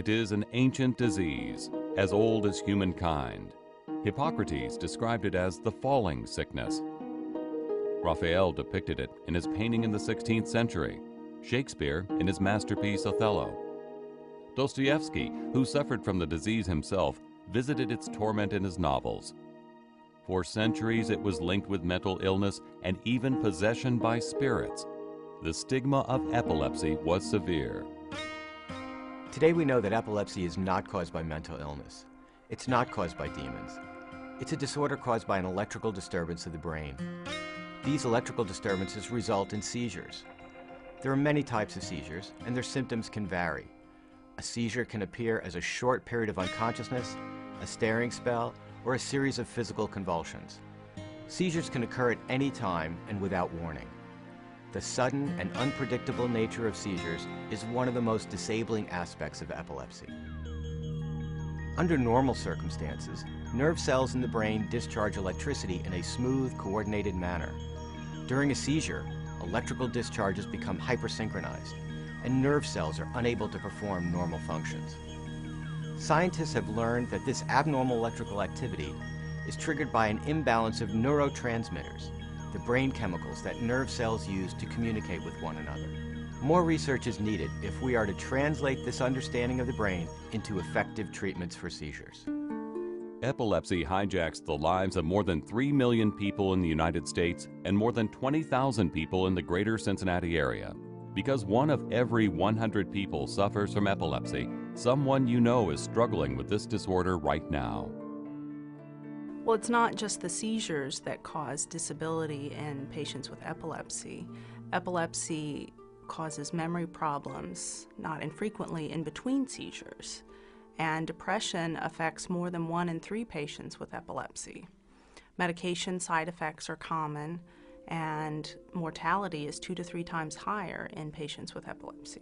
It is an ancient disease, as old as humankind. Hippocrates described it as the falling sickness. Raphael depicted it in his painting in the 16th century, Shakespeare in his masterpiece Othello. Dostoevsky, who suffered from the disease himself, visited its torment in his novels. For centuries it was linked with mental illness and even possession by spirits. The stigma of epilepsy was severe. Today we know that epilepsy is not caused by mental illness. It's not caused by demons. It's a disorder caused by an electrical disturbance of the brain. These electrical disturbances result in seizures. There are many types of seizures, and their symptoms can vary. A seizure can appear as a short period of unconsciousness, a staring spell, or a series of physical convulsions. Seizures can occur at any time and without warning. The sudden and unpredictable nature of seizures is one of the most disabling aspects of epilepsy. Under normal circumstances, nerve cells in the brain discharge electricity in a smooth, coordinated manner. During a seizure, electrical discharges become hypersynchronized, and nerve cells are unable to perform normal functions. Scientists have learned that this abnormal electrical activity is triggered by an imbalance of neurotransmitters, the brain chemicals that nerve cells use to communicate with one another. More research is needed if we are to translate this understanding of the brain into effective treatments for seizures. Epilepsy hijacks the lives of more than 3 million people in the United States and more than 20,000 people in the greater Cincinnati area. Because 1 of every 100 people suffers from epilepsy, someone you know is struggling with this disorder right now. Well, it's not just the seizures that cause disability in patients with epilepsy. Epilepsy causes memory problems, not infrequently in between seizures. And depression affects more than 1 in 3 patients with epilepsy. Medication side effects are common, and mortality is 2 to 3 times higher in patients with epilepsy.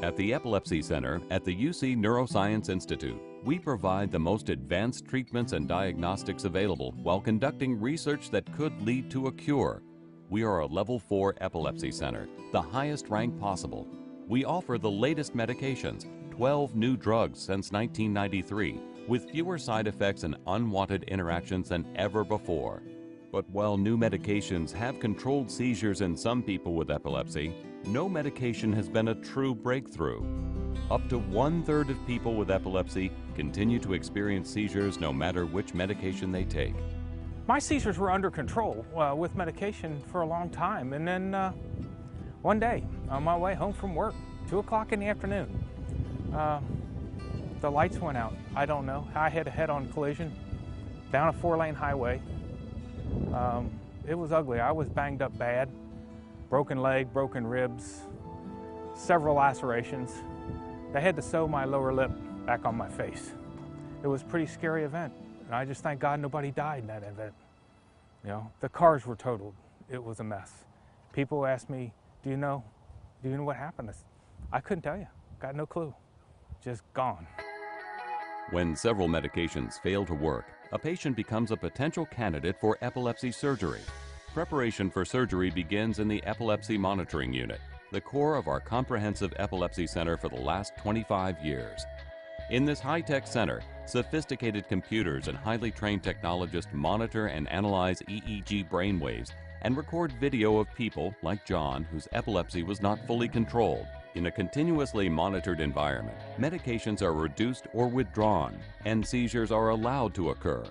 At the Epilepsy Center at the UC Neuroscience Institute, we provide the most advanced treatments and diagnostics available while conducting research that could lead to a cure. We are a Level 4 epilepsy center, the highest rank possible. We offer the latest medications, 12 new drugs since 1993, with fewer side effects and unwanted interactions than ever before. But while new medications have controlled seizures in some people with epilepsy, no medication has been a true breakthrough. Up to 1/3 of people with epilepsy continue to experience seizures no matter which medication they take. My seizures were under control with medication for a long time, and then one day on my way home from work, 2 o'clock in the afternoon, the lights went out. I don't know. I had a head-on collision down a 4-lane highway. It was ugly. I was banged up bad. Broken leg, broken ribs, several lacerations. They had to sew my lower lip back on my face. It was a pretty scary event. And I just thank God nobody died in that event. You know, the cars were totaled. It was a mess. People asked me, do you know what happened? I couldn't tell you. Got no clue. Just gone. When several medications fail to work, a patient becomes a potential candidate for epilepsy surgery. Preparation for surgery begins in the Epilepsy Monitoring Unit, the core of our comprehensive epilepsy center for the last 25 years. In this high-tech center, sophisticated computers and highly trained technologists monitor and analyze EEG brainwaves and record video of people like John whose epilepsy was not fully controlled. In a continuously monitored environment, medications are reduced or withdrawn, and seizures are allowed to occur.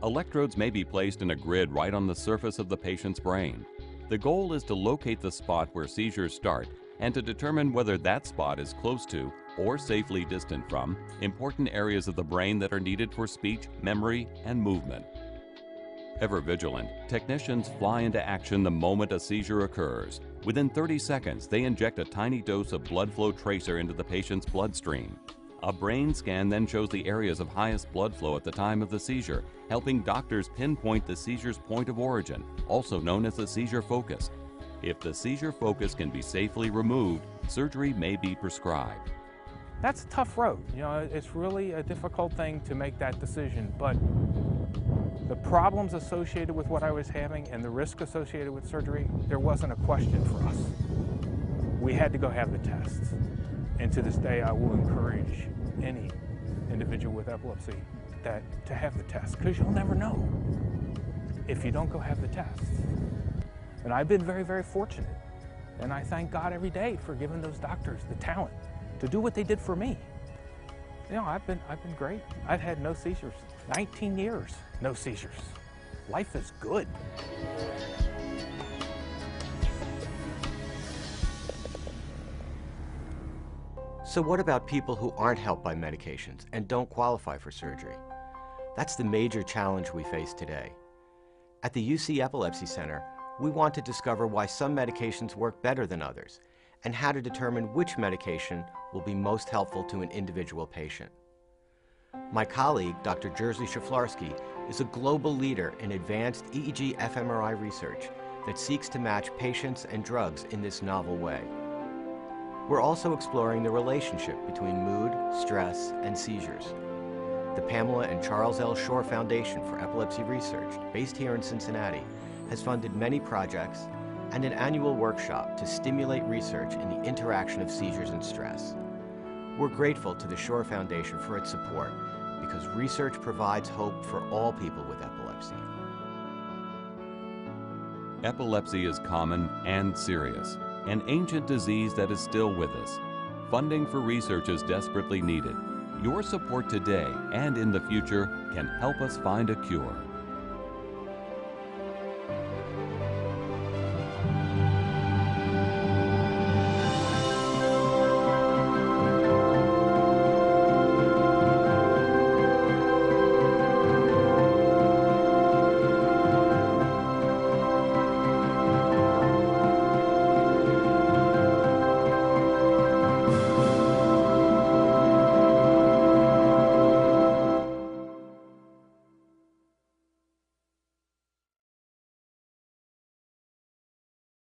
Electrodes may be placed in a grid right on the surface of the patient's brain. The goal is to locate the spot where seizures start and to determine whether that spot is close to or safely distant from important areas of the brain that are needed for speech, memory, and movement. Ever vigilant, technicians fly into action the moment a seizure occurs. Within 30 seconds, they inject a tiny dose of blood flow tracer into the patient's bloodstream. A brain scan then shows the areas of highest blood flow at the time of the seizure, helping doctors pinpoint the seizure's point of origin, also known as the seizure focus. If the seizure focus can be safely removed, surgery may be prescribed. That's a tough road. You know, it's really a difficult thing to make that decision, but the problems associated with what I was having and the risk associated with surgery, there wasn't a question for us. We had to go have the tests. And to this day, I will encourage any individual with epilepsy to have the test, because you'll never know if you don't go have the test. And I've been very, very fortunate. And I thank God every day for giving those doctors the talent to do what they did for me. You know, I've been great. I've had no seizures. 19 years, no seizures. Life is good. So what about people who aren't helped by medications and don't qualify for surgery? That's the major challenge we face today. At the UC Epilepsy Center, we want to discover why some medications work better than others and how to determine which medication will be most helpful to an individual patient. My colleague, Dr. Jerzy Szaflarski, is a global leader in advanced EEG fMRI research that seeks to match patients and drugs in this novel way. We're also exploring the relationship between mood, stress, and seizures. The Pamela and Charles L. Shore Foundation for Epilepsy Research, based here in Cincinnati, has funded many projects and an annual workshop to stimulate research in the interaction of seizures and stress. We're grateful to the Shore Foundation for its support because research provides hope for all people with epilepsy. Epilepsy is common and serious, an ancient disease that is still with us. Funding for research is desperately needed. Your support today and in the future can help us find a cure.